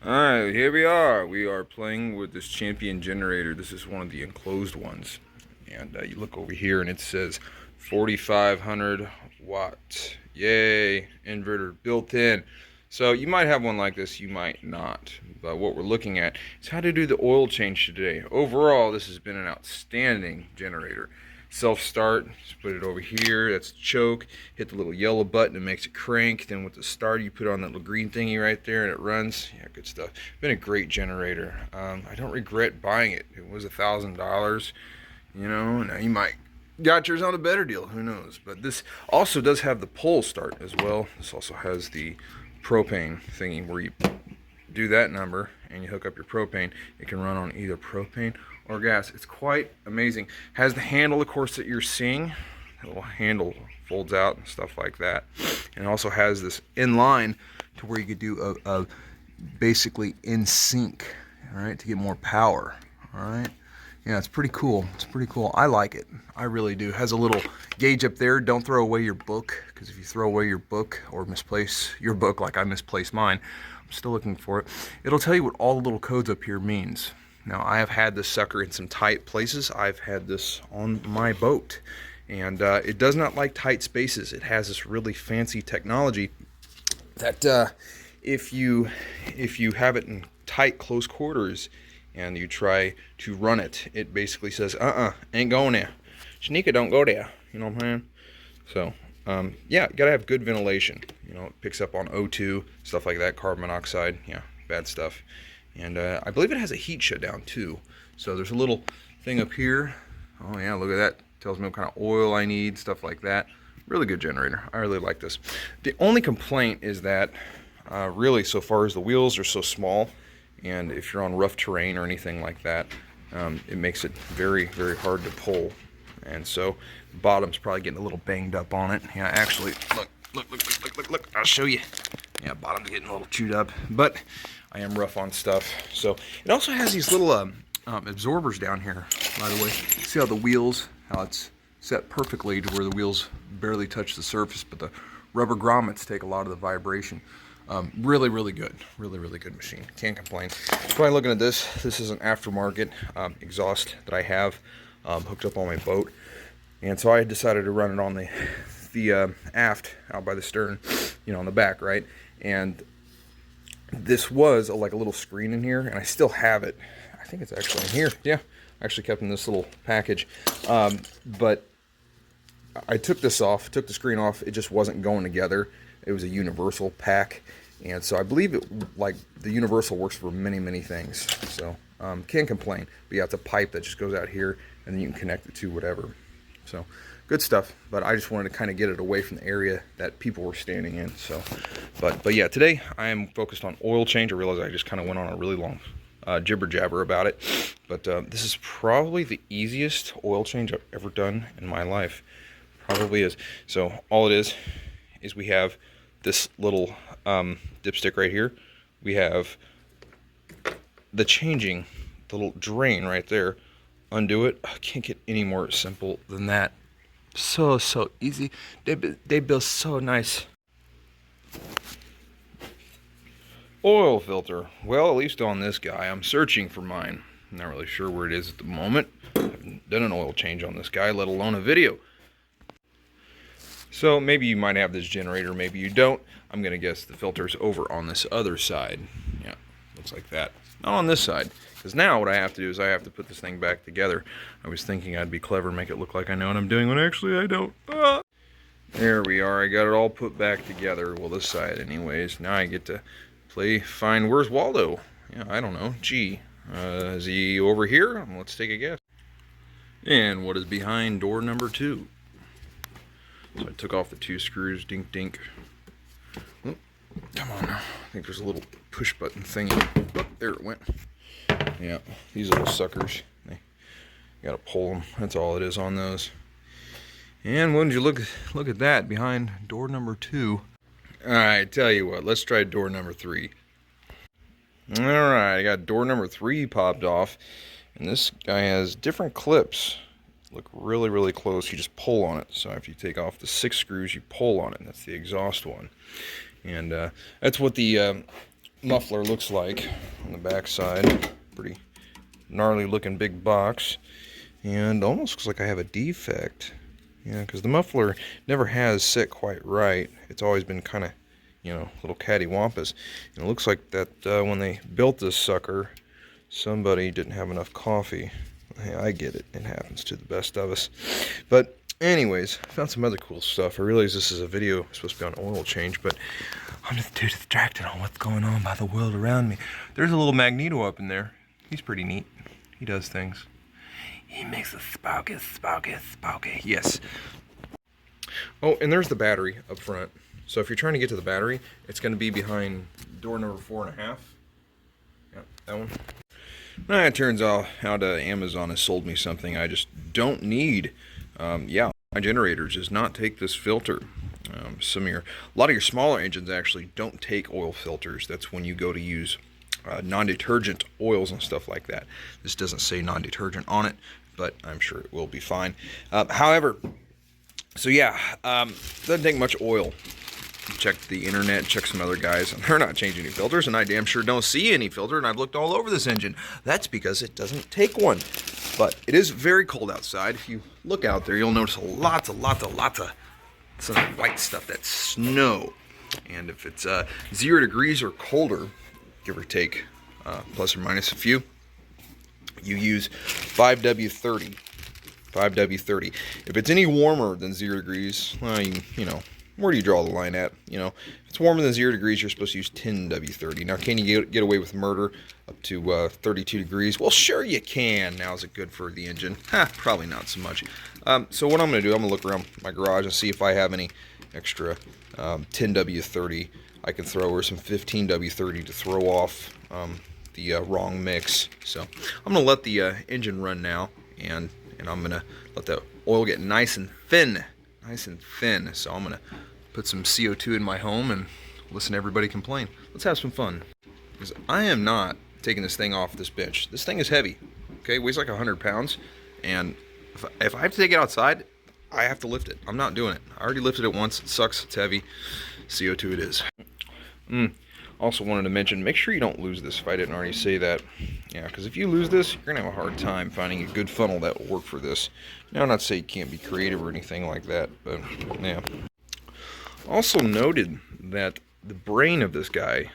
Alright, here we are. We are playing with this champion generator. This is one of the enclosed ones. And you look over here and it says 4,500 watts. Yay, inverter built in. So you might have one like this, you might not. But what we're looking at is how to do the oil change today. Overall, this has been an outstanding generator. Self-start, just put it over here, that's the choke, hit the little yellow button, it makes it crank. Then with the starter, you put on that little green thingy right there and it runs. Yeah, good stuff. Been a great generator. I don't regret buying it. It was $1,000, you know. Now you might got yours on a better deal, who knows. But this also does have the pull start as well. This also has the propane thingy where you do that number and you hook up your propane. It can run on either propane or gas. It's quite amazing. Has the handle, of course, that you're seeing. The little handle folds out and stuff like that. And it also has this inline to where you could do a basically in sync, all right, to get more power. All right. Yeah, it's pretty cool. It's pretty cool. I like it. I really do. It has a little gauge up there. Don't throw away your book, because if you throw away your book or misplace your book like I misplaced mine, I'm still looking for it. It'll tell you what all the little codes up here means. Now, I have had this sucker in some tight places. I've had this on my boat, and it does not like tight spaces. It has this really fancy technology that if you have it in tight, close quarters, and you try to run it, it basically says, ain't going there. Shanika, don't go there. You know what I'm saying? So, yeah, you gotta have good ventilation. You know, it picks up on O2, stuff like that, carbon monoxide, yeah, bad stuff. And I believe it has a heat shutdown too. So there's a little thing up here. Oh yeah, look at that. Tells me what kind of oil I need, stuff like that. Really good generator. I really like this. The only complaint is that really, so far as the wheels are so small, and if you're on rough terrain or anything like that, it makes it very, very hard to pull. And so the bottom's probably getting a little banged up on it. Yeah, actually, look. I'll show you. Yeah, bottom's getting a little chewed up, but I am rough on stuff. So it also has these little absorbers down here, by the way. See how the wheels, how it's set perfectly to where the wheels barely touch the surface, but the rubber grommets take a lot of the vibration. Really, really good. Really, really good machine. Can't complain. Probably looking at this. This is an aftermarket exhaust that I have hooked up on my boat. And so I decided to run it on the aft, out by the stern, you know, on the back, right? And this was like a little screen in here, and I still have it. I think it's actually in here. Yeah, I actually kept in this little package. But I took this off, took the screen off. It just wasn't going together. It was a universal pack, and so I believe it, like, the universal works for many, many things. So can't complain. But yeah, it's a pipe that just goes out here, and then you can connect it to whatever. So good stuff. But I just wanted to kind of get it away from the area that people were standing in. So, but yeah, today I am focused on oil change. I realized I just kind of went on a really long jibber jabber about it, but this is probably the easiest oil change I've ever done in my life. Probably is. So all it is we have this little dipstick right here. We have the changing, the little drain right there. Undo it. I can't get any more simple than that. So easy. They build so nice. Oil filter. Well, at least on this guy, I'm searching for mine. I'm not really sure where it is at the moment. I haven't done an oil change on this guy, let alone a video. So maybe you might have this generator, maybe you don't. I'm gonna guess the filter's over on this other side. Yeah, looks like that. Not on this side, because now what I have to do is I have to put this thing back together. I was thinking I'd be clever and make it look like I know what I'm doing, when actually I don't. There we are, I got it all put back together. Well, this side anyways. Now I get to find where's Waldo? Yeah, I don't know. Gee, is he over here? Let's take a guess. And what is behind door number 2? So I took off the 2 screws, dink dink. Oh, come on now. I think there's a little push button thingy. Oh, there it went. Yeah, these little suckers. You gotta pull them. That's all it is on those. And wouldn't you look at that behind door number 2. Alright, tell you what, let's try door number 3. Alright, I got door number 3 popped off. And this guy has different clips. Look really, really close. You just pull on it. So after you take off the 6 screws, you pull on it. And that's the exhaust one. And that's what the muffler looks like on the back side. Pretty gnarly looking big box, and almost looks like I have a defect. Yeah, because the muffler never has set quite right. It's always been kind of, you know, little cattywampus. And it looks like that when they built this sucker, somebody didn't have enough coffee. Hey, I get it. It happens to the best of us. But anyways, I found some other cool stuff. I realize this is a video supposed to be on oil change, but I'm just too distracted on what's going on by the world around me. There's a little magneto up in there. He's pretty neat. He does things. He makes a sparky. Yes. Oh, and there's the battery up front. So if you're trying to get to the battery, it's going to be behind door number 4.5. Yeah, that one. Now it turns out Amazon has sold me something I just don't need. Yeah, my generators does not take this filter. A lot of your smaller engines actually don't take oil filters. That's when you go to use non-detergent oils and stuff like that. This doesn't say non-detergent on it, but I'm sure it will be fine. However, so yeah, doesn't take much oil. Check the internet, check some other guys, and they're not changing any filters, and I damn sure don't see any filter, and I've looked all over this engine. That's because it doesn't take one. But it is very cold outside. If you look out there, you'll notice lots of some white stuff. That's snow. And if it's 0 degrees or colder, give or take, plus or minus a few, you use 5W30. 5W30. If it's any warmer than 0 degrees, well, you know, where do you draw the line at? You know, if it's warmer than 0 degrees, you're supposed to use 10W30. Now, can you get away with murder up to 32 degrees? Well, sure you can. Now, is it good for the engine? Probably not so much. So what I'm going to do, I'm going to look around my garage and see if I have any extra 10W30 I can throw, or some 15W30 to throw off the wrong mix. So I'm going to let the engine run now, and I'm going to let the oil get nice and thin. So I'm going to put some CO2 in my home and listen to everybody complain. Let's have some fun. Because I am not taking this thing off this bench. This thing is heavy. Okay, weighs like 100 pounds. And if I have to take it outside, I have to lift it. I'm not doing it. I already lifted it once. It sucks. It's heavy. CO2 it is. Also wanted to mention, make sure you don't lose this if I didn't already say that. Yeah, because if you lose this, you're going to have a hard time finding a good funnel that will work for this. Now, not to say you can't be creative or anything like that, but yeah. Also noted that the brain of this guy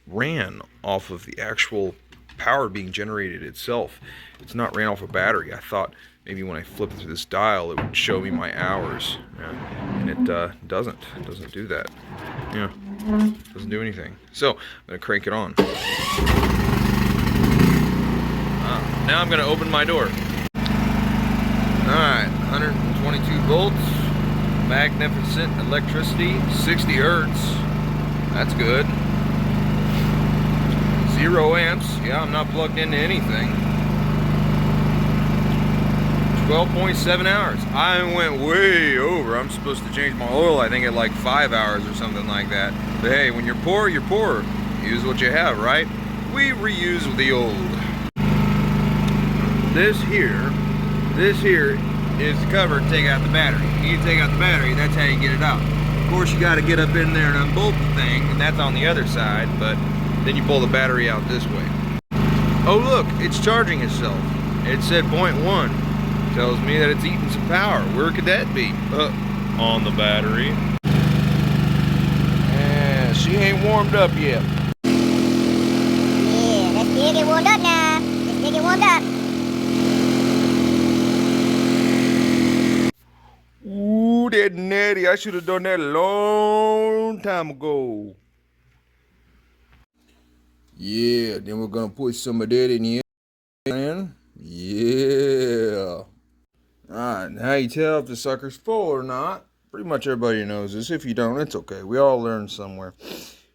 ran off of the actual power being generated itself. It's not ran off a battery. I thought maybe when I flip through this dial, it would show me my hours. And it doesn't. It doesn't do that. Yeah. Doesn't do anything. So I'm going to crank it on. Now I'm going to open my door. Alright, 122 volts, magnificent electricity, 60 hertz. That's good. 0 amps. Yeah, I'm not plugged into anything. 12.7 hours. I went way over. I'm supposed to change my oil, I think, at like 5 hours or something like that. But hey, when you're poor, you're poor. Use what you have, right? We reuse the old. This here is the cover to take out the battery. You need to take out the battery, that's how you get it out. Of course, you got to get up in there and unbolt the thing, and that's on the other side, but then you pull the battery out this way. Oh look, it's charging itself. It said 0.1. Tells me that it's eating some power. Where could that be? On the battery. Yeah, she ain't warmed up yet. Yeah, let's get warmed up now. Let's get warmed up. Ooh, that natty. I should have done that a long time ago. Yeah, then we're gonna put some of that in here. Yeah. Alright, now you tell if the sucker's full or not. Pretty much everybody knows this. If you don't, it's okay. We all learn somewhere.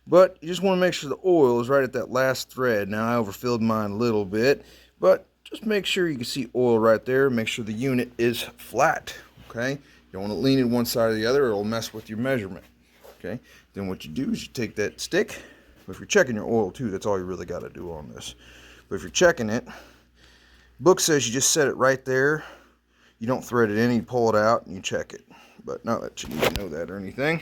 But you just want to make sure the oil is right at that last thread. Now I overfilled mine a little bit, but just make sure you can see oil right there. Make sure the unit is flat. Okay? You don't want to lean it one side or the other, or it'll mess with your measurement. Okay? Then what you do is you take that stick. If you're checking your oil too, that's all you really got to do on this. But if you're checking it, book says you just set it right there. You don't thread it in, you pull it out and you check it. But not that you need to know that or anything.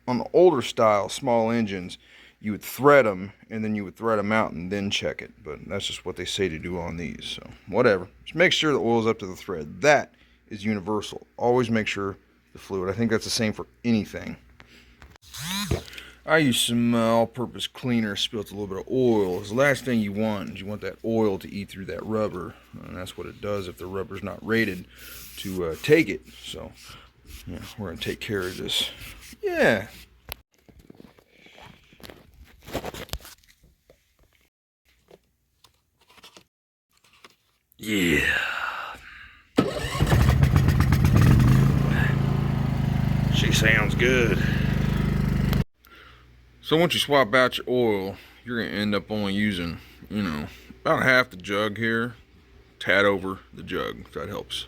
On the older style small engines, you would thread them, and then you would thread them out and then check it. But that's just what they say to do on these. So whatever. Just make sure the oil's up to the thread. That is universal. Always make sure the fluid. I think that's the same for anything. I use some all-purpose cleaner. Spilled a little bit of oil. It's the last thing you want is you want that oil to eat through that rubber, and that's what it does if the rubber's not rated to take it. So yeah, we're gonna take care of this. Yeah. Yeah. She sounds good. So once you swap out your oil, you're gonna end up only using, about half the jug here, tad over the jug, if that helps.